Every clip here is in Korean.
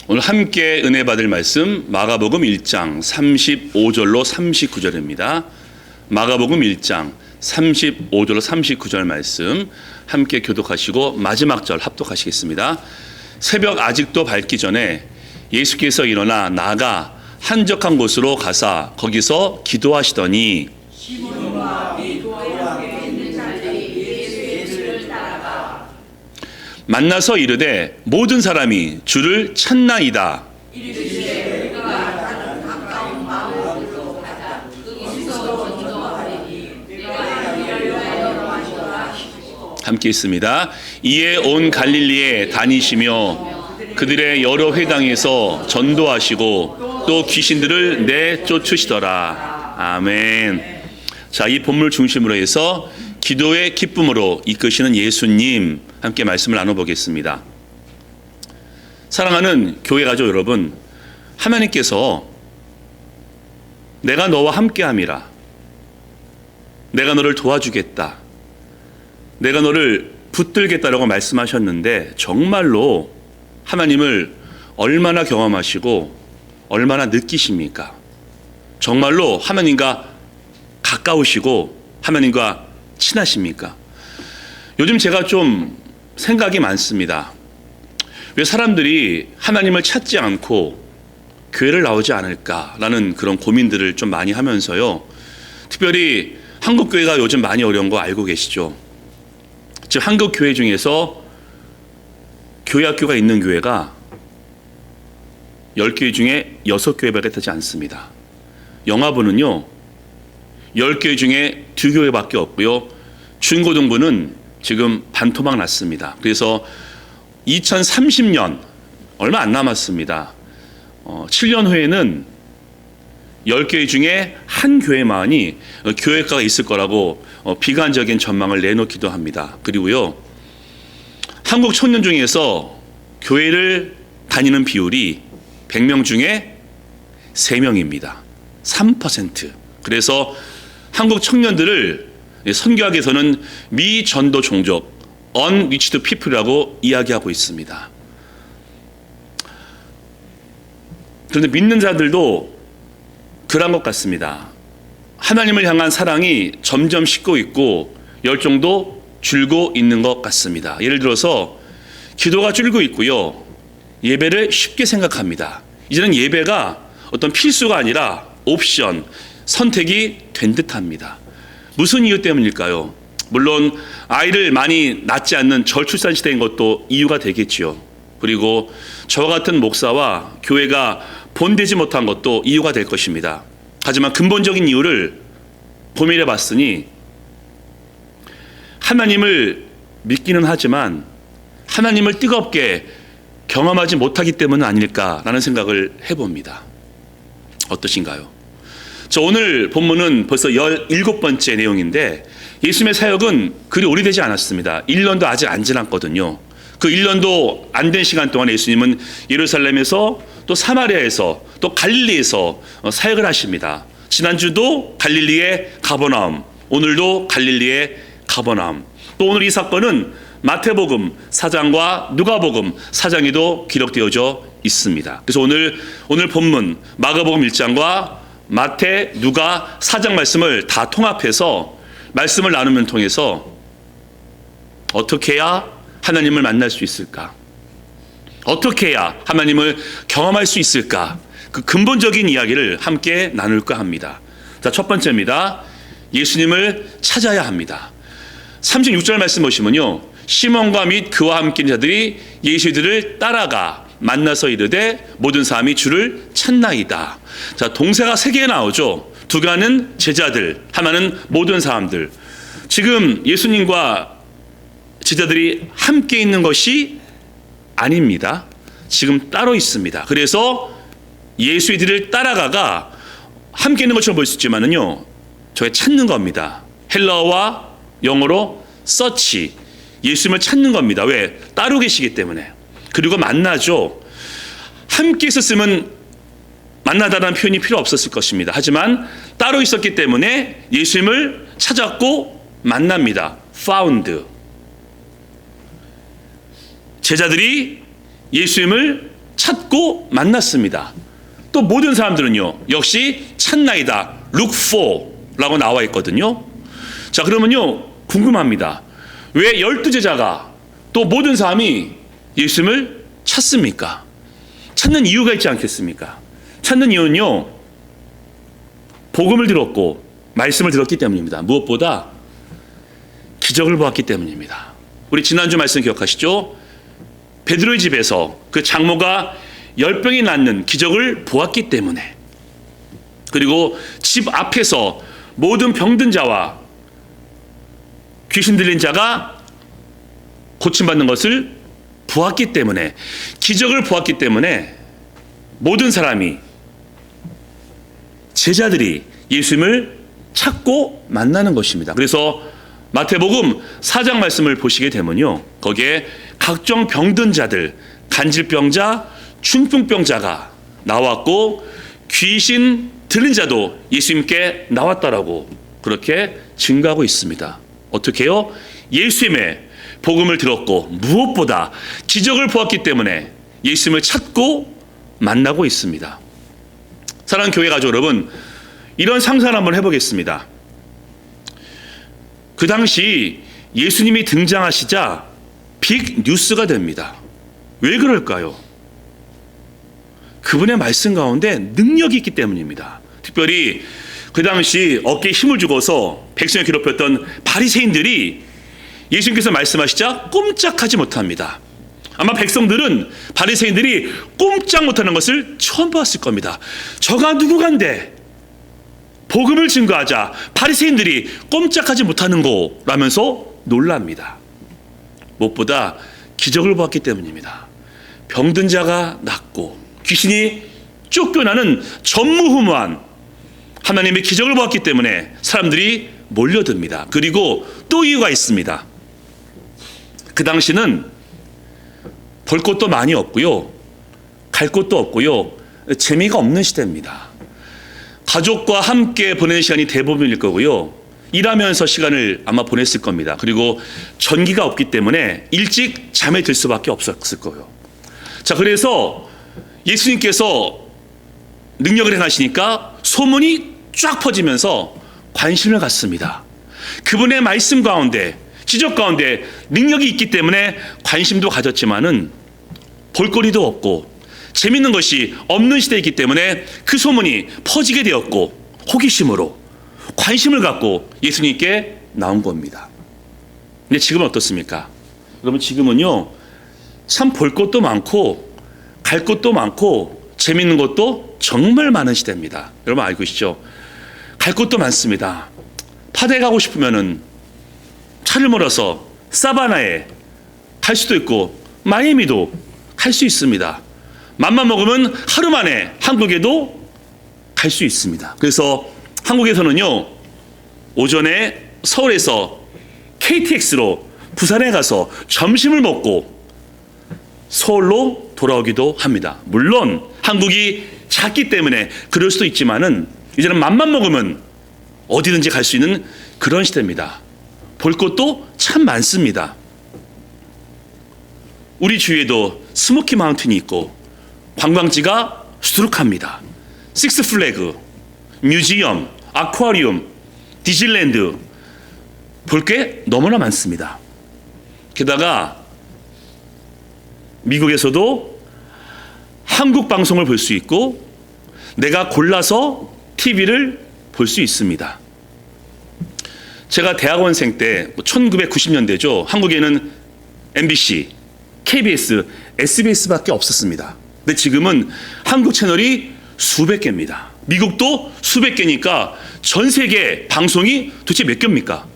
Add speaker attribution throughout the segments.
Speaker 1: 오늘 함께 은혜 받을 말씀 마가복음 1장 35절로 39절입니다. 마가복음 1장 35절로 39절 말씀 함께 교독하시고 마지막 절 합독하시겠습니다. 새벽 아직도 밝기 전에 예수께서 일어나 나가 한적한 곳으로 가사 거기서 기도하시더니 만나서 이르되 모든 사람이 주를 찾나이다. 함께 있습니다. 이에 온 갈릴리에 다니시며 그들의 여러 회당에서 전도하시고 또 귀신들을 내쫓으시더라. 아멘. 자, 이 본문 중심으로 해서 기도의 기쁨으로 이끄시는 예수님 함께 말씀을 나눠보겠습니다. 사랑하는 교회 가족 여러분, 하나님께서 내가 너와 함께함이라, 내가 너를 도와주겠다, 내가 너를 붙들겠다라고 말씀하셨는데 정말로 하나님을 얼마나 경험하시고 얼마나 느끼십니까? 정말로 하나님과 가까우시고 하나님과 친하십니까? 요즘 제가 좀 생각이 많습니다. 왜 사람들이 하나님을 찾지 않고 교회를 나오지 않을까라는 그런 고민들을 좀 많이 하면서요. 특별히 한국 교회가 요즘 많이 어려운 거 알고 계시죠? 즉 한국 교회 중에서 교회 학교가 있는 교회가 10교회 중에 6교회밖에 되지 않습니다. 영화부는요 10교회 중에 2교회밖에 없고요. 중고등부는 지금 반토막 났습니다. 그래서 2030년 얼마 안 남았습니다. 7년 후에는 10교회 중에 한 교회만이 교회과가 있을 거라고 비관적인 전망을 내놓기도 합니다. 그리고요, 한국 청년 중에서 교회를 다니는 비율이 100명 중에 3명입니다. 3%. 그래서 한국 청년들을 선교학에서는 미전도 종족, unreached people이라고 이야기하고 있습니다. 그런데 믿는 자들도 그런 것 같습니다. 하나님을 향한 사랑이 점점 식고 있고 열정도 줄고 있는 것 같습니다. 예를 들어서 기도가 줄고 있고요. 예배를 쉽게 생각합니다. 이제는 예배가 어떤 필수가 아니라 옵션, 선택이 된 듯합니다. 무슨 이유 때문일까요? 물론 아이를 많이 낳지 않는 저출산 시대인 것도 이유가 되겠지요. 그리고 저와 같은 목사와 교회가 본되지 못한 것도 이유가 될 것입니다. 하지만 근본적인 이유를 고민해 봤으니 하나님을 믿기는 하지만 하나님을 뜨겁게 경험하지 못하기 때문은 아닐까라는 생각을 해봅니다. 어떠신가요? 저 오늘 본문은 벌써 17번째 내용인데 예수님의 사역은 그리 오래되지 않았습니다. 1년도 아직 안 지났거든요. 그 1년도 안 된 시간 동안 예수님은 예루살렘에서 또 사마리아에서 또 갈릴리에서 사역을 하십니다. 지난주도 갈릴리의 가버나움, 오늘도 갈릴리의 가버나움. 또 오늘 이 사건은 마태복음 4장과 누가복음 4장에도 기록되어져 있습니다. 그래서 오늘 본문 마가복음 1장과 마태, 누가 4장 말씀을 다 통합해서 말씀을 나누면 통해서 어떻게 해야 하나님을 만날 수 있을까? 어떻게 해야 하나님을 경험할 수 있을까? 그 근본적인 이야기를 함께 나눌까 합니다. 자, 첫 번째입니다. 예수님을 찾아야 합니다. 36절 말씀 보시면요. 시몬과 및 그와 함께 있는 자들이 예수들을 따라가 만나서 이르되 모든 사람이 주를 찾나이다. 자, 동사가 3개 나오죠. 2가는 제자들, 하나는 모든 사람들. 지금 예수님과 제자들이 함께 있는 것이 아닙니다. 지금 따로 있습니다. 그래서 예수들을 따라가가 함께 있는 것처럼 보일 수 있지만은요, 저게 찾는 겁니다. 헬라어와 영어로 search, 예수님을 찾는 겁니다. 왜? 따로 계시기 때문에. 그리고 만나죠. 함께 있었으면 만나다라는 표현이 필요 없었을 것입니다. 하지만 따로 있었기 때문에 예수님을 찾았고 만납니다. found. 제자들이 예수님을 찾고 만났습니다. 또 모든 사람들은요, 역시 찾나이다, look for 라고 나와 있거든요. 자, 그러면요, 궁금합니다. 왜 12제자가 또 모든 사람이 예수님을 찾습니까? 찾는 이유가 있지 않겠습니까? 찾는 이유는요, 복음을 들었고 말씀을 들었기 때문입니다. 무엇보다 기적을 보았기 때문입니다. 우리 지난주 말씀 기억하시죠? 베드로의 집에서 그 장모가 열병이 낫는 기적을 보았기 때문에, 그리고 집 앞에서 모든 병든 자와 귀신 들린 자가 고침받는 것을 보았기 때문에, 기적을 보았기 때문에 모든 사람이, 제자들이 예수님을 찾고 만나는 것입니다. 그래서 마태복음 4장 말씀을 보시게 되면요, 거기에 각종 병든 자들, 간질병자, 중풍병자가 나왔고 귀신 들린 자도 예수님께 나왔다라고 그렇게 증거하고 있습니다. 어떻게요? 예수님의 복음을 들었고 무엇보다 기적을 보았기 때문에 예수님을 찾고 만나고 있습니다. 사랑하는 교회 가족 여러분, 이런 상상을 한번 해보겠습니다. 그 당시 예수님이 등장하시자 빅 뉴스가 됩니다. 왜 그럴까요? 그분의 말씀 가운데 능력이 있기 때문입니다. 특별히 그 당시 어깨에 힘을 주고서 백성을 괴롭혔던 바리새인들이 예수님께서 말씀하시자 꼼짝하지 못합니다. 아마 백성들은 바리새인들이 꼼짝 못하는 것을 처음 봤을 겁니다. 저가 누구간데 복음을 증거하자 바리새인들이 꼼짝하지 못하는 거라면서 놀랍니다. 무엇보다 기적을 보았기 때문입니다. 병든 자가 낫고 귀신이 쫓겨나는 전무후무한 하나님의 기적을 보았기 때문에 사람들이 몰려듭니다. 그리고 또 이유가 있습니다. 그 당시는 볼 것도 많이 없고요, 갈 곳도 없고요, 재미가 없는 시대입니다. 가족과 함께 보내는 시간이 대부분일 거고요, 일하면서 시간을 아마 보냈을 겁니다. 그리고 전기가 없기 때문에 일찍 잠에 들 수밖에 없었을 거예요. 자, 그래서 예수님께서 능력을 행하시니까 소문이 쫙 퍼지면서 관심을 갖습니다. 그분의 말씀 가운데, 기적 가운데 능력이 있기 때문에 관심도 가졌지만은 볼거리도 없고 재밌는 것이 없는 시대이기 때문에 그 소문이 퍼지게 되었고 호기심으로 관심을 갖고 예수님께 나온 겁니다. 근데 지금은 어떻습니까? 여러분, 지금은요, 참 볼 것도 많고 갈 것도 많고 재밌는 것도 정말 많은 시대입니다. 여러분 알고 계시죠? 갈 곳도 많습니다. 파대 가고 싶으면은 차를 몰아서 사바나에 갈 수도 있고 마이애미도 갈 수 있습니다. 맘만 먹으면 하루 만에 한국에도 갈 수 있습니다. 그래서 한국에서는요, 오전에 서울에서 KTX로 부산에 가서 점심을 먹고 서울로 돌아오기도 합니다. 물론 한국이 작기 때문에 그럴 수도 있지만은 이제는 맘만 먹으면 어디든지 갈 수 있는 그런 시대입니다. 볼 것도 참 많습니다. 우리 주위에도 스모키 마운틴이 있고 관광지가 수두룩합니다. 식스플래그, 뮤지엄, 아쿠아리움, 디즈니랜드, 볼 게 너무나 많습니다. 게다가 미국에서도 한국 방송을 볼 수 있고 내가 골라서 TV를 볼 수 있습니다. 제가 대학원생 때 1990년대죠. 한국에는 MBC, KBS, SBS밖에 없었습니다. 근데 지금은 한국 채널이 수백 개입니다. 미국도 수백 개니까 전 세계 방송이 도대체 몇 개입니까?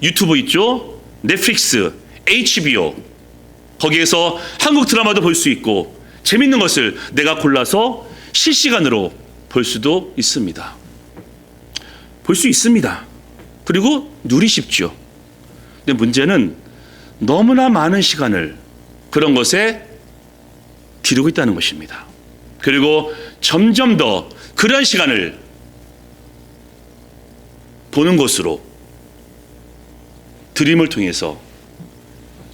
Speaker 1: 유튜브 있죠? 넷플릭스, HBO, 거기에서 한국 드라마도 볼 수 있고 재밌는 것을 내가 골라서 실시간으로 볼 수도 있습니다. 볼 수 있습니다. 그리고 누리십시오. 근데 문제는 너무나 많은 시간을 그런 것에 기르고 있다는 것입니다. 그리고 점점 더 그런 시간을 보는 것으로 드림을 통해서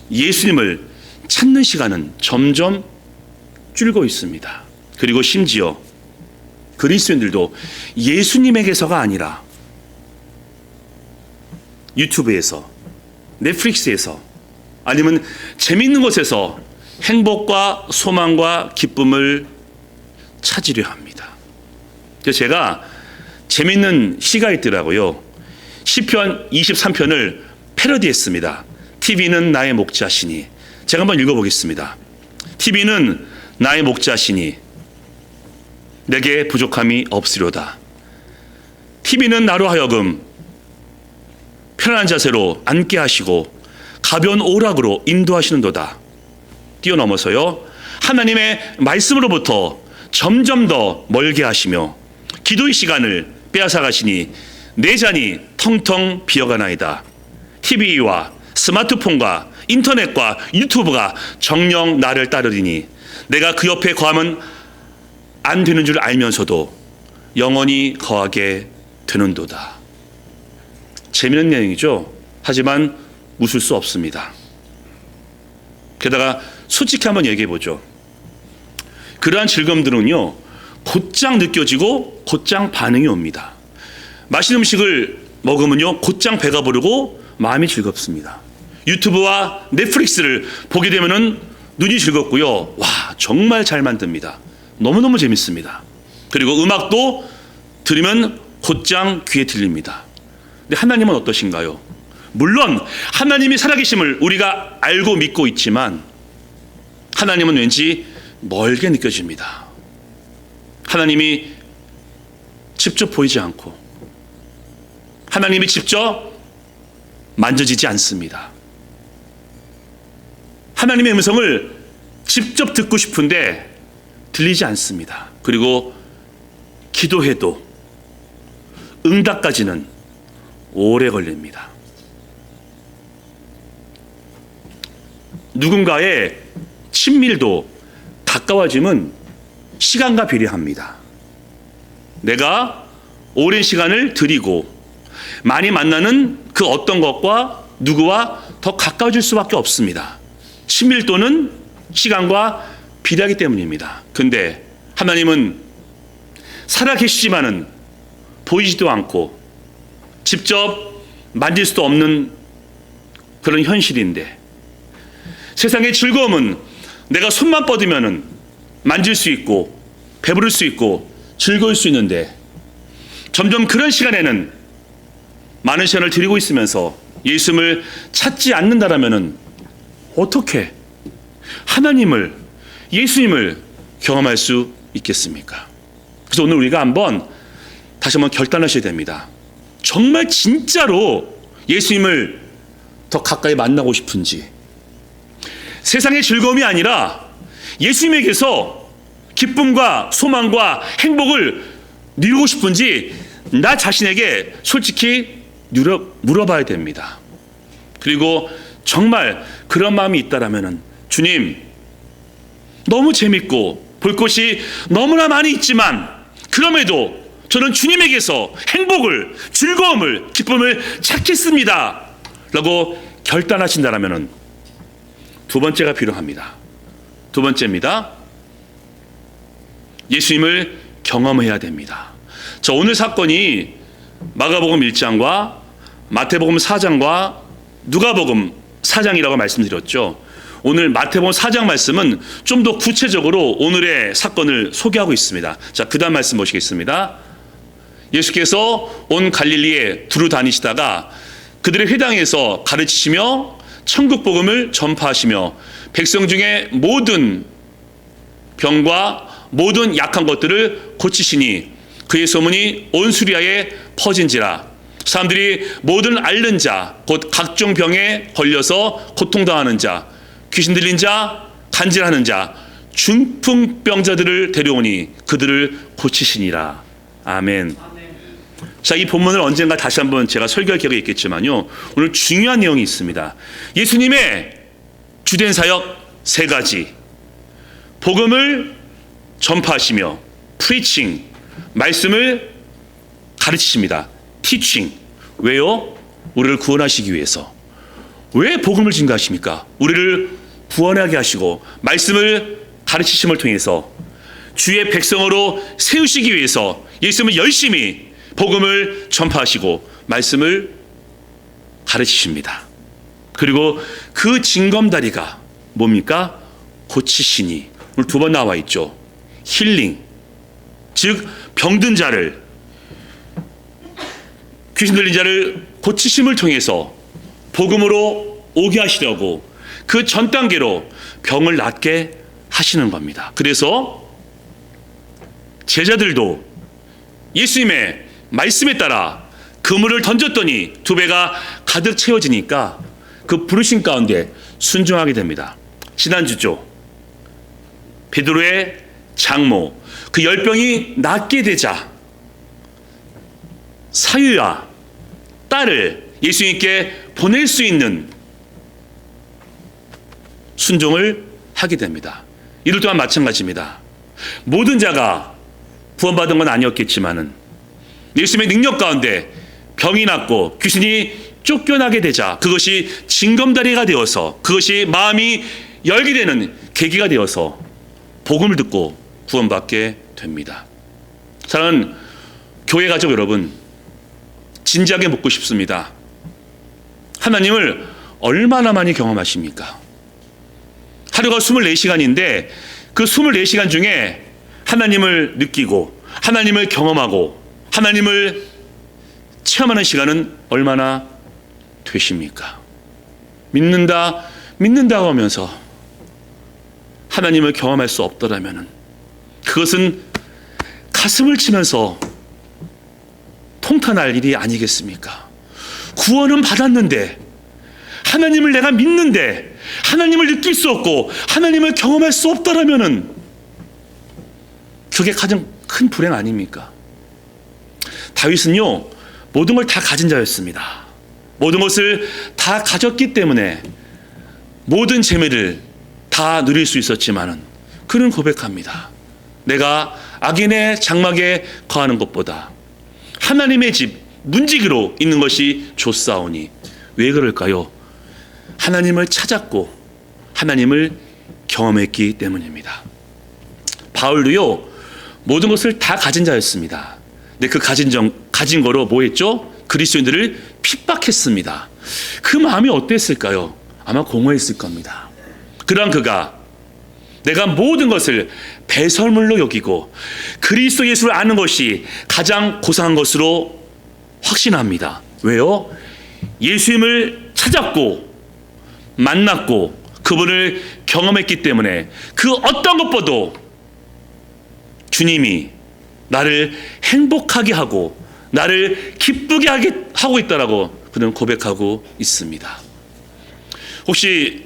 Speaker 1: 예수님을 찾는 시간은 점점 줄고 있습니다. 그리고 심지어 그리스도인들도 예수님에게서가 아니라 유튜브에서, 넷플릭스에서, 아니면 재미있는 곳에서 행복과 소망과 기쁨을 찾으려 합니다. 그래서 제가 재미있는 시가 있더라고요. 시편 23편을 패러디했습니다. TV는 나의 목자시니. 제가 한번 읽어보겠습니다. TV는 나의 목자시니 내게 부족함이 없으려다. TV는 나로 하여금 편안한 자세로 앉게 하시고 가벼운 오락으로 인도하시는도다. 뛰어넘어서요, 하나님의 말씀으로부터 점점 더 멀게 하시며 기도의 시간을 빼앗아 가시니 내 잔이 텅텅 비어가나이다. TV와 스마트폰과 인터넷과 유튜브가 정녕 나를 따르리니 내가 그 옆에 거하면 안 되는 줄 알면서도 영원히 거하게 되는도다. 재미있는 내용이죠. 하지만 웃을 수 없습니다. 게다가 솔직히 한번 얘기해 보죠. 그러한 즐거움들은요, 곧장 느껴지고 곧장 반응이 옵니다. 맛있는 음식을 먹으면요, 곧장 배가 부르고 마음이 즐겁습니다. 유튜브와 넷플릭스를 보게 되면은 눈이 즐겁고요. 와, 정말 잘 만듭니다. 너무너무 재밌습니다. 그리고 음악도 들으면 곧장 귀에 들립니다. 근데 하나님은 어떠신가요? 물론 하나님이 살아계심을 우리가 알고 믿고 있지만 하나님은 왠지 멀게 느껴집니다. 하나님이 직접 보이지 않고 하나님이 직접 만져지지 않습니다. 하나님의 음성을 직접 듣고 싶은데 들리지 않습니다. 그리고 기도해도 응답까지는 오래 걸립니다. 누군가의 친밀도, 가까워짐은 시간과 비례합니다. 내가 오랜 시간을 들이고 많이 만나는 그 어떤 것과 누구와 더 가까워질 수밖에 없습니다. 친밀도는 시간과 비례하기 때문입니다. 근데 하나님은 살아계시지만은 보이지도 않고 직접 만질 수도 없는 그런 현실인데, 세상의 즐거움은 내가 손만 뻗으면은 만질 수 있고 배부를 수 있고 즐거울 수 있는데, 점점 그런 시간에는 많은 시간을 드리고 있으면서 예수님을 찾지 않는다라면은 어떻게 하나님을, 예수님을 경험할 수 있겠습니까? 그래서 오늘 우리가 다시 한번 결단하셔야 됩니다. 정말 진짜로 예수님을 더 가까이 만나고 싶은지, 세상의 즐거움이 아니라 예수님에게서 기쁨과 소망과 행복을 누리고 싶은지 나 자신에게 솔직히 물어봐야 됩니다. 그리고 정말 그런 마음이 있다라면은, 주님, 너무 재밌고 볼 것이 너무나 많이 있지만 그럼에도 저는 주님에게서 행복을, 즐거움을, 기쁨을 찾겠습니다 라고 결단하신다라면은 두 번째가 필요합니다. 두 번째입니다. 예수님을 경험해야 됩니다. 자, 오늘 사건이 마가복음 1장과 마태복음 4장과 누가복음 4장이라고 말씀드렸죠. 오늘 마태복음 4장 말씀은 좀 더 구체적으로 오늘의 사건을 소개하고 있습니다. 자, 그 다음 말씀 보시겠습니다. 예수께서 온 갈릴리에 두루 다니시다가 그들의 회당에서 가르치시며 천국 복음을 전파하시며 백성 중에 모든 병과 모든 약한 것들을 고치시니 그의 소문이 온 수리아에 퍼진지라. 사람들이 모든 앓는 자, 곧 각종 병에 걸려서 고통당하는 자, 귀신 들린 자, 간질하는 자, 중풍병자들을 데려오니 그들을 고치시니라. 아멘. 자, 이 본문을 언젠가 다시 한번 제가 설교할 기회가 있겠지만요, 오늘 중요한 내용이 있습니다. 예수님의 주된 사역 세 가지. 복음을 전파하시며 preaching, 말씀을 가르치십니다. teaching. 왜요? 우리를 구원하시기 위해서. 왜 복음을 증거하십니까? 우리를 구원하게 하시고 말씀을 가르치심을 통해서 주의 백성으로 세우시기 위해서 예수님은 열심히 복음을 전파하시고 말씀을 가르치십니다. 그리고 그 징검다리가 뭡니까? 고치시니. 오늘 두 번 나와 있죠. 힐링, 즉 병든 자를, 귀신 들린 자를 고치심을 통해서 복음으로 오게 하시려고 그 전 단계로 병을 낫게 하시는 겁니다. 그래서 제자들도 예수님의 말씀에 따라 그물을 던졌더니 두 배가 가득 채워지니까 그 부르심 가운데 순종하게 됩니다. 지난주죠. 베드로의 장모, 그 열병이 낫게 되자 사유와 딸을 예수님께 보낼 수 있는 순종을 하게 됩니다. 이를 또한 마찬가지입니다. 모든 자가 구원받은 건 아니었겠지만은 예수님의 능력 가운데 병이 낫고 귀신이 쫓겨나게 되자 그것이 징검다리가 되어서 그것이 마음이 열게 되는 계기가 되어서 복음을 듣고 구원받게 됩니다. 사랑하는 교회 가족 여러분, 진지하게 묻고 싶습니다. 하나님을 얼마나 많이 경험하십니까? 하루가 24시간인데 그 24시간 중에 하나님을 느끼고 하나님을 경험하고 하나님을 체험하는 시간은 얼마나 되십니까? 믿는다고 하면서 하나님을 경험할 수 없더라면 그것은 가슴을 치면서 통탄할 일이 아니겠습니까? 구원은 받았는데 하나님을 내가 믿는데 하나님을 느낄 수 없고 하나님을 경험할 수 없다라면은 그게 가장 큰 불행 아닙니까? 다윗은요, 모든 걸 다 가진 자였습니다. 모든 것을 다 가졌기 때문에 모든 재미를 다 누릴 수 있었지만은 그는 고백합니다. 내가 악인의 장막에 거하는 것보다 하나님의 집 문지기로 있는 것이 좋사오니. 왜 그럴까요? 하나님을 찾았고 하나님을 경험했기 때문입니다. 바울도요, 모든 것을 다 가진 자였습니다. 근데 그 가진 거로 뭐 했죠? 그리스도인들을 핍박했습니다. 그 마음이 어땠을까요? 아마 공허했을 겁니다. 그러한 그가 내가 모든 것을 배설물로 여기고 그리스도 예수를 아는 것이 가장 고상한 것으로 확신합니다. 왜요? 예수님을 찾았고 만났고 그분을 경험했기 때문에 그 어떤 것보다도 주님이 나를 행복하게 하고 나를 기쁘게 하고 있다라고 그는 고백하고 있습니다. 혹시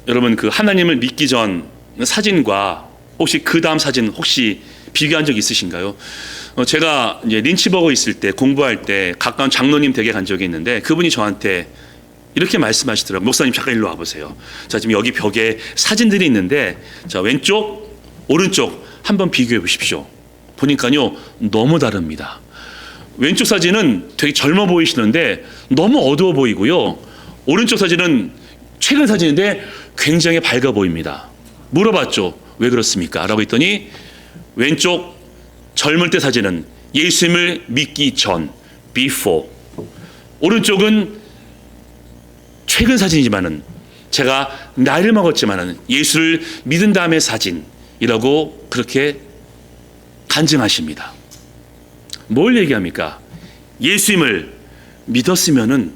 Speaker 1: 여러분 그 하나님을 믿기 전 사진과 혹시 그 다음 사진 혹시 비교한 적 있으신가요? 제가 이제 린치버거 있을 때 공부할 때 가까운 장로님 댁에 간 적이 있는데 그분이 저한테 이렇게 말씀하시더라고요. 목사님 잠깐 일로 와보세요. 자, 지금 여기 벽에 사진들이 있는데 자, 왼쪽 오른쪽 한번 비교해 보십시오. 보니까요 너무 다릅니다. 왼쪽 사진은 되게 젊어 보이시는데 너무 어두워 보이고요. 오른쪽 사진은 최근 사진인데 굉장히 밝아 보입니다. 물어봤죠. 왜 그렇습니까? 라고 했더니 왼쪽 젊을 때 사진은 예수님을 믿기 전, before. 오른쪽은 최근 사진이지만은 제가 나이를 먹었지만은 예수를 믿은 다음의 사진이라고 그렇게 간증하십니다. 뭘 얘기합니까? 예수님을 믿었으면은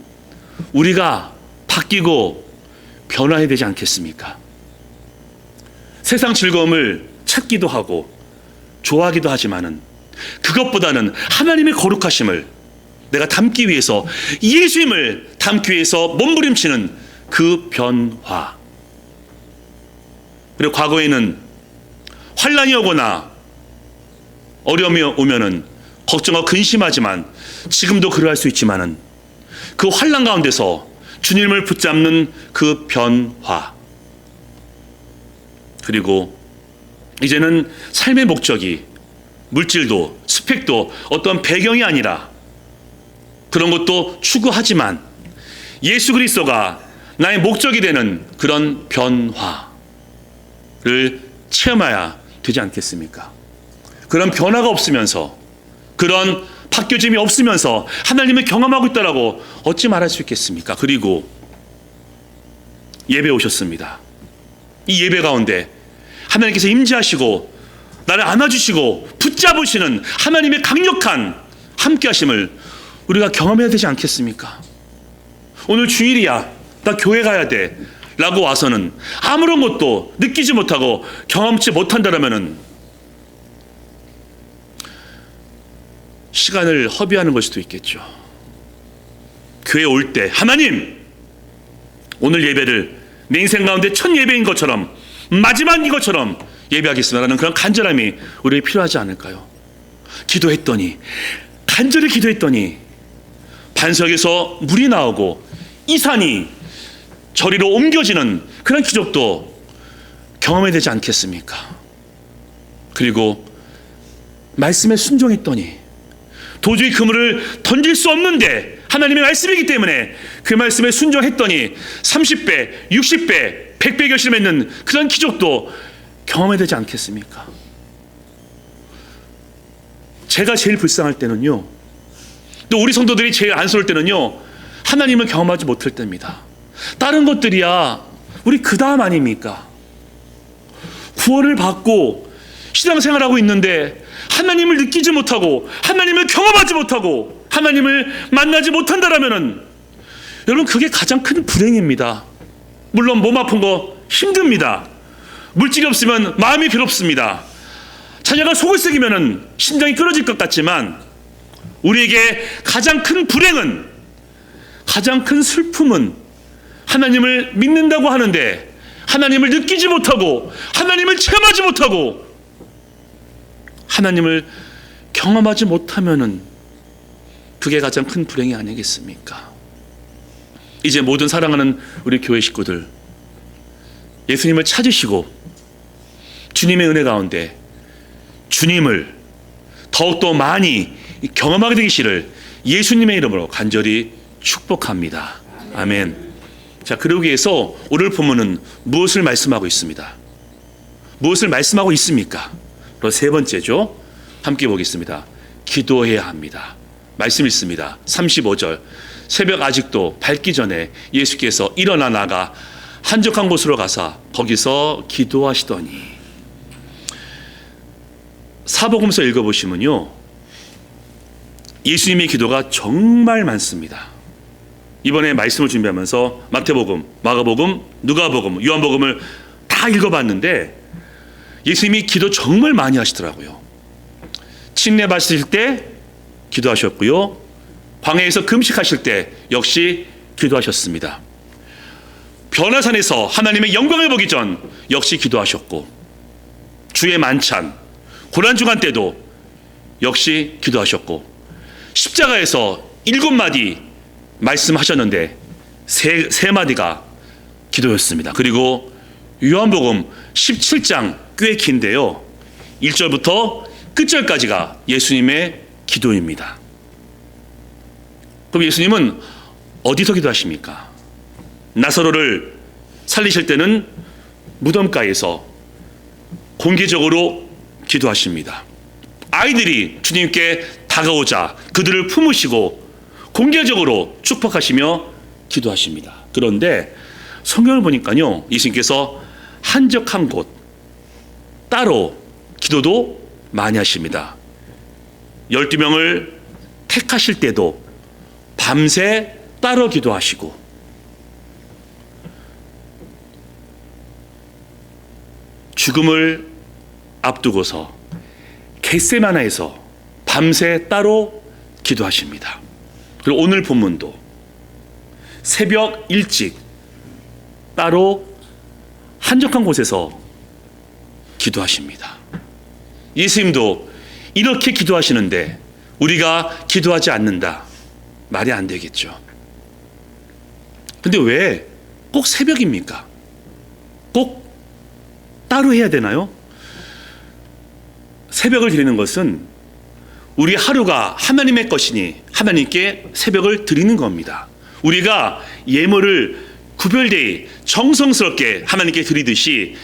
Speaker 1: 우리가 바뀌고 변화해야 되지 않겠습니까? 세상 즐거움을 찾기도 하고 좋아하기도 하지만은 그것보다는 하나님의 거룩하심을 내가 담기 위해서 예수님을 담기 위해서 몸부림치는 그 변화. 그리고 과거에는 환난이 오거나 어려움이 오면은 걱정하고 근심하지만 지금도 그러할 수 있지만은 그 환난 가운데서 주님을 붙잡는 그 변화. 그리고 이제는 삶의 목적이 물질도 스펙도 어떤 배경이 아니라 그런 것도 추구하지만 예수 그리스도가 나의 목적이 되는 그런 변화를 체험해야 되지 않겠습니까? 그런 변화가 없으면서, 그런 바뀌어짐이 없으면서 하나님을 경험하고 있다라고 어찌 말할 수 있겠습니까? 그리고 예배 오셨습니다. 이 예배 가운데 하나님께서 임재하시고 나를 안아주시고 붙잡으시는 하나님의 강력한 함께하심을 우리가 경험해야 되지 않겠습니까? 오늘 주일이야, 나 교회 가야 돼 라고 와서는 아무런 것도 느끼지 못하고 경험치 못한다면 시간을 허비하는 걸 수도 있겠죠. 교회 올 때 하나님, 오늘 예배를 내 인생 가운데 첫 예배인 것처럼, 마지막인 것처럼 예배하겠습니다라는 그런 간절함이 우리에게 필요하지 않을까요? 기도했더니, 간절히 기도했더니 반석에서 물이 나오고 이 산이 저리로 옮겨지는 그런 기적도 경험해야 되지 않겠습니까? 그리고 말씀에 순종했더니 도저히 그물을 던질 수 없는데 하나님의 말씀이기 때문에 그 말씀에 순종했더니 30배, 60배, 100배 결실맺는 그런 기적도 경험해야 되지 않겠습니까? 제가 제일 불쌍할 때는요, 또 우리 성도들이 제일 안쓰러울 때는요, 하나님을 경험하지 못할 때입니다. 다른 것들이야 우리 그 다음 아닙니까? 구원을 받고 신앙생활하고 있는데 하나님을 느끼지 못하고 하나님을 경험하지 못하고 하나님을 만나지 못한다라면은 여러분, 그게 가장 큰 불행입니다. 물론 몸 아픈 거 힘듭니다. 물질이 없으면 마음이 괴롭습니다. 자녀가 속을 썩이면은 심장이 끊어질 것 같지만 우리에게 가장 큰 불행은, 가장 큰 슬픔은 하나님을 믿는다고 하는데 하나님을 느끼지 못하고 하나님을 체험하지 못하고 하나님을 경험하지 못하면은 그게 가장 큰 불행이 아니겠습니까? 이제 모든 사랑하는 우리 교회 식구들, 예수님을 찾으시고 주님의 은혜 가운데 주님을 더욱더 많이 경험하게 되기를 예수님의 이름으로 간절히 축복합니다. 아멘. 자, 그러기 위해서 오늘 본문은 무엇을 말씀하고 있습니다? 무엇을 말씀하고 있습니까? 바로 세 번째죠. 함께 보겠습니다. 기도해야 합니다. 말씀 있습니다. 35절. 새벽 아직도 밝기 전에 예수께서 일어나 나가 한적한 곳으로 가사 거기서 기도하시더니. 사복음서 읽어보시면요, 예수님의 기도가 정말 많습니다. 이번에 말씀을 준비하면서 마태복음, 마가복음, 누가복음, 요한복음을 다 읽어봤는데 예수님이 기도 정말 많이 하시더라고요. 침례 받으실 때 기도하셨고요, 광야에서 금식하실 때 역시 기도하셨습니다. 변화산에서 하나님의 영광을 보기 전 역시 기도하셨고, 주의 만찬, 고난주간 때도 역시 기도하셨고, 십자가에서 7마디 말씀하셨는데 세 마디가 기도였습니다. 그리고 요한복음 17장 꽤 긴데요, 1절부터 끝절까지가 예수님의 기도입니다. 그럼 예수님은 어디서 기도하십니까? 나사로를 살리실 때는 무덤가에서 공개적으로 기도하십니다. 아이들이 주님께 다가오자 그들을 품으시고 공개적으로 축복하시며 기도하십니다. 그런데 성경을 보니까요, 예수님께서 한적한 곳 따로 기도도 많이 하십니다. 12명을 택하실 때도 밤새 따로 기도하시고, 죽음을 앞두고서 겟세마나에서 밤새 따로 기도하십니다. 그리고 오늘 본문도 새벽 일찍 따로 한적한 곳에서 기도하십니다. 예수님도 이렇게 기도하시는데 우리가 기도하지 않는다, 말이 안 되겠죠. 근데 왜 꼭 새벽입니까? 꼭 따로 해야 되나요? 새벽을 드리는 것은 우리 하루가 하나님의 것이니 하나님께 새벽을 드리는 겁니다. 우리가 예물을 구별되이 정성스럽게 하나님께 드리듯이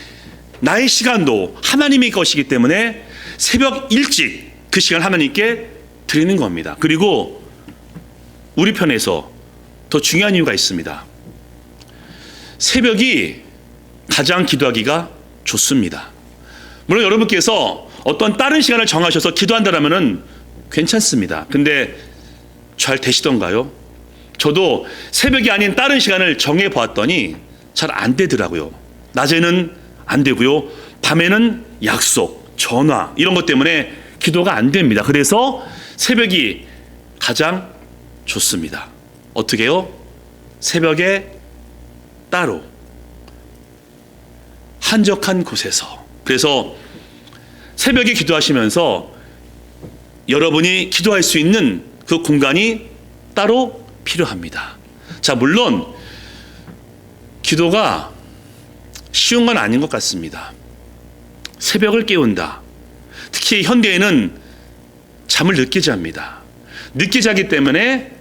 Speaker 1: 나의 시간도 하나님의 것이기 때문에 새벽 일찍 그 시간 하나님께 드리는 겁니다. 그리고 우리 편에서 더 중요한 이유가 있습니다. 새벽이 가장 기도하기가 좋습니다. 물론 여러분께서 어떤 다른 시간을 정하셔서 기도한다라면은 괜찮습니다. 근데 잘 되시던가요? 저도 새벽이 아닌 다른 시간을 정해 보았더니 잘 안 되더라고요. 낮에는 안 되고요. 밤에는 약속, 전화 이런 것 때문에 기도가 안 됩니다. 그래서 새벽이 가장 좋습니다. 어떻게요? 새벽에 따로 한적한 곳에서. 그래서 새벽에 기도하시면서 여러분이 기도할 수 있는 그 공간이 따로 필요합니다. 자, 물론 기도가 쉬운 건 아닌 것 같습니다. 새벽을 깨운다. 특히 현대에는 잠을 늦게 잡니다. 늦게 자기 때문에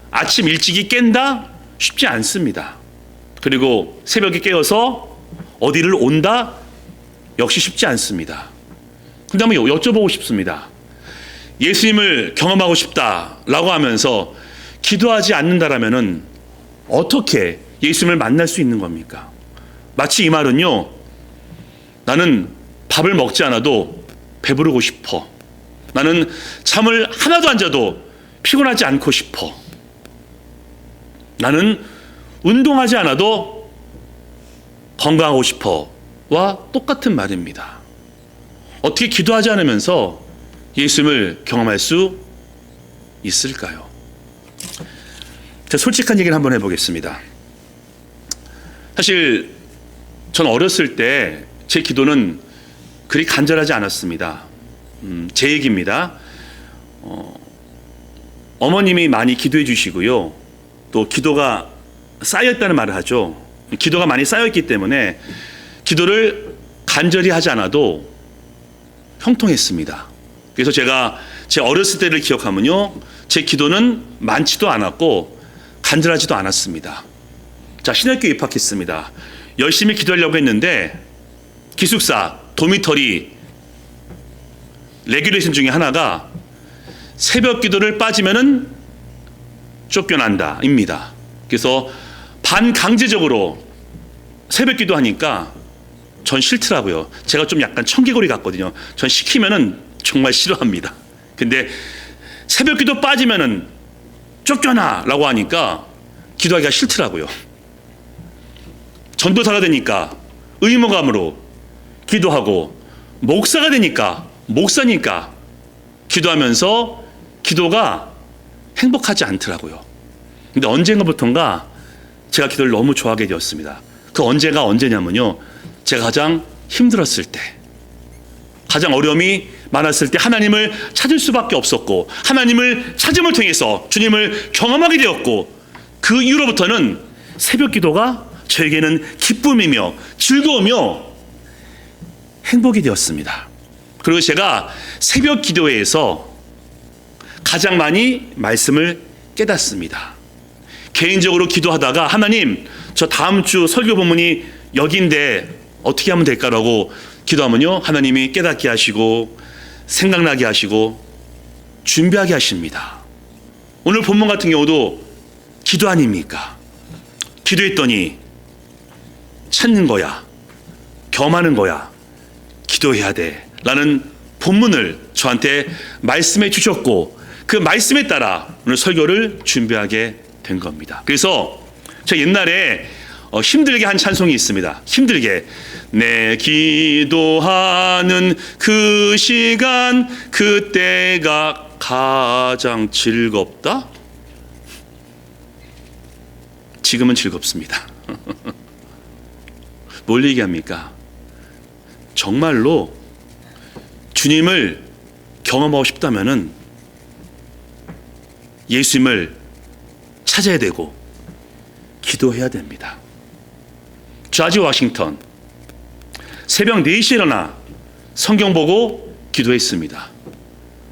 Speaker 1: 아침 일찍이 깬다? 쉽지 않습니다. 그리고 새벽에 깨어서 어디를 온다? 역시 쉽지 않습니다. 근데 한번 여쭤보고 싶습니다. 예수님을 경험하고 싶다라고 하면서 기도하지 않는다라면은 어떻게 예수님을 만날 수 있는 겁니까? 마치 이 말은요, 나는 밥을 먹지 않아도 배부르고 싶어. 나는 잠을 하나도 안 자도 피곤하지 않고 싶어. 나는 운동하지 않아도 건강하고 싶어와 똑같은 말입니다. 어떻게 기도하지 않으면서 예수님을 경험할 수 있을까요? 자, 솔직한 얘기를 한번 해보겠습니다. 사실 전 어렸을 때 제 기도는 그리 간절하지 않았습니다. 제 얘기입니다. 어머님이 많이 기도해 주시고요. 또 기도가 쌓여있다는 말을 하죠. 기도가 많이 쌓여있기 때문에 기도를 간절히 하지 않아도 형통했습니다. 그래서 제가 제 어렸을 때를 기억하면요, 제 기도는 많지도 않았고 간절하지도 않았습니다. 자, 신학교에 입학했습니다. 열심히 기도하려고 했는데 기숙사, 도미터리 레귤레이션 중에 하나가 새벽 기도를 빠지면은 쫓겨난다 입니다. 그래서 반강제적으로 새벽 기도하니까 전 싫더라고요. 제가 좀 약간 청개구리 같거든요. 전 시키면은 정말 싫어합니다. 근데 새벽 기도 빠지면은 쫓겨나라고 하니까 기도하기가 싫더라고요. 전도사가 되니까 의무감으로 기도하고, 목사가 되니까 목사니까 기도하면서 기도가 행복하지 않더라고요. 근데 언젠가부턴가 제가 기도를 너무 좋아하게 되었습니다. 그 언제가 언제냐면요, 제가 가장 힘들었을 때, 가장 어려움이 많았을 때 하나님을 찾을 수밖에 없었고, 하나님을 찾음을 통해서 주님을 경험하게 되었고, 그 이후로부터는 새벽 기도가 저에게는 기쁨이며 즐거우며 행복이 되었습니다. 그리고 제가 새벽 기도회에서 가장 많이 말씀을 깨닫습니다. 개인적으로 기도하다가 하나님, 저 다음 주 설교 본문이 여기인데 어떻게 하면 될까라고 기도하면요, 하나님이 깨닫게 하시고 생각나게 하시고 준비하게 하십니다. 오늘 본문 같은 경우도 기도 아닙니까? 기도했더니 찾는 거야, 겸하는 거야, 기도해야 돼 라는 본문을 저한테 말씀해 주셨고, 그 말씀에 따라 오늘 설교를 준비하게 된 겁니다. 그래서 저 옛날에 힘들게 한 찬송이 있습니다. 힘들게. 내 기도하는 그 시간, 그때가 가장 즐겁다? 지금은 즐겁습니다. 뭘 얘기합니까? 정말로 주님을 경험하고 싶다면은 예수님을 찾아야 되고 기도해야 됩니다. 자지 워싱턴 새벽 4시에 일어나 성경 보고 기도했습니다.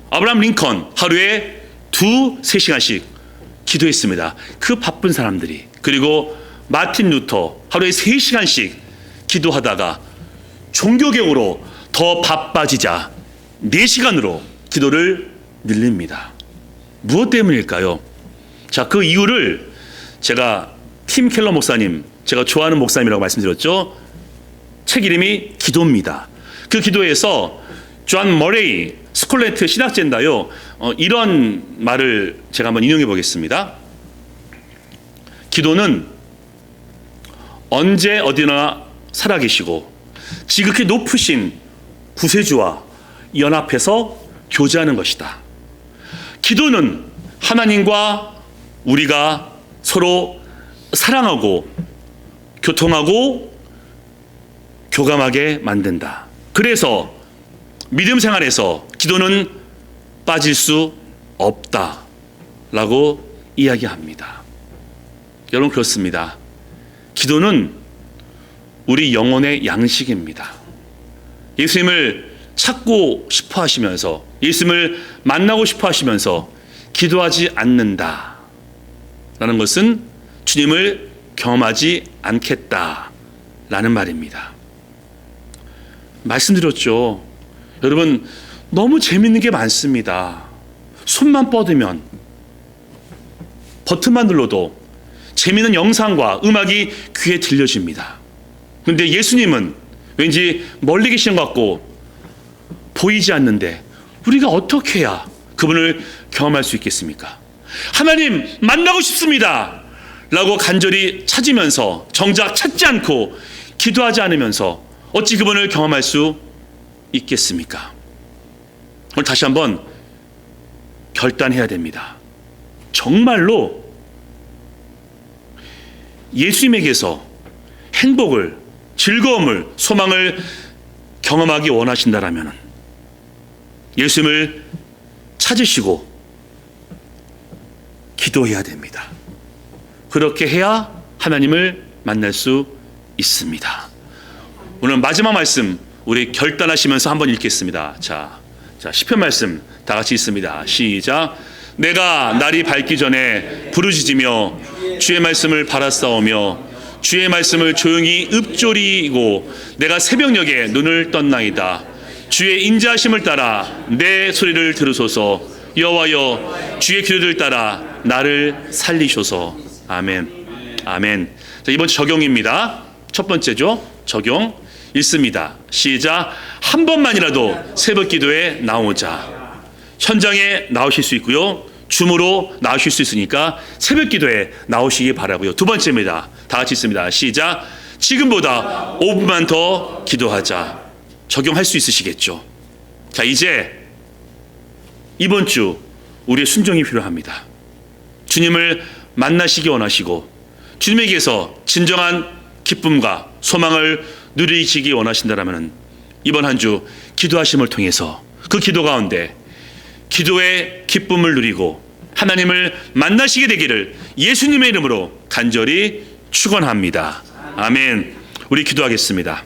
Speaker 1: 아브라함 링컨 하루에 2-3시간씩 기도했습니다. 그 바쁜 사람들이. 그리고 마틴 루터 하루에 3시간씩 기도하다가 종교개혁으로 더 바빠지자 4시간으로 기도를 늘립니다. 무엇 때문일까요? 자, 그 이유를 제가 팀 켈러 목사님, 제가 좋아하는 목사님이라고 말씀드렸죠. 책 이름이 기도입니다. 그 기도에서 존 머레이 스콜레트 신학자인데요, 이런 말을 제가 한번 인용해 보겠습니다. 기도는 언제 어디나 살아계시고 지극히 높으신 구세주와 연합해서 교제하는 것이다. 기도는 하나님과 우리가 서로 사랑하고 교통하고 교감하게 만든다. 그래서 믿음 생활에서 기도는 빠질 수 없다라고 이야기합니다. 여러분, 그렇습니다. 기도는 우리 영혼의 양식입니다. 예수님을 찾고 싶어 하시면서, 예수님을 만나고 싶어 하시면서 기도하지 않는다 라는 것은 주님을 경험하지 않겠다라는 말입니다. 말씀드렸죠. 여러분, 너무 재밌는 게 많습니다. 손만 뻗으면, 버튼만 눌러도 재미있는 영상과 음악이 귀에 들려집니다. 그런데 예수님은 왠지 멀리 계시는 것 같고 보이지 않는데 우리가 어떻게 해야 그분을 경험할 수 있겠습니까? 하나님 만나고 싶습니다 라고 간절히 찾으면서 정작 찾지 않고 기도하지 않으면서 어찌 그분을 경험할 수 있겠습니까? 오늘 다시 한번 결단해야 됩니다. 정말로 예수님에게서 행복을, 즐거움을, 소망을 경험하기 원하신다라면 예수님을 찾으시고 기도해야 됩니다. 그렇게 해야 하나님을 만날 수 있습니다. 오늘 마지막 말씀 우리 결단하시면서 한번 읽겠습니다. 자, 시편 말씀 다 같이 읽습니다. 시작. 내가 날이 밝기 전에 부르짖으며 주의 말씀을 바라싸우며 주의 말씀을 조용히 읊조리고 내가 새벽녘에 눈을 떴나이다. 주의 인자하심을 따라 내 소리를 들으소서. 여호와여 주의 기도를 따라 나를 살리소서. 아멘. 아멘. 자, 이번 적용입니다. 첫 번째죠. 적용 읽습니다. 시작. 한 번만이라도 새벽 기도에 나오자. 현장에 나오실 수 있고요. 줌으로 나오실 수 있으니까 새벽 기도에 나오시기 바라고요. 두 번째입니다. 다 같이 있습니다. 시작. 지금보다 5분만 더 기도하자. 적용할 수 있으시겠죠? 자, 이제 이번 주 우리의 순종이 필요합니다. 주님을 만나시기 원하시고 주님에게서 진정한 기쁨과 소망을 누리시기 원하신다면 이번 한 주 기도하심을 통해서 그 기도 가운데 기도의 기쁨을 누리고 하나님을 만나시게 되기를 예수님의 이름으로 간절히 축원합니다. 아멘. 우리 기도하겠습니다.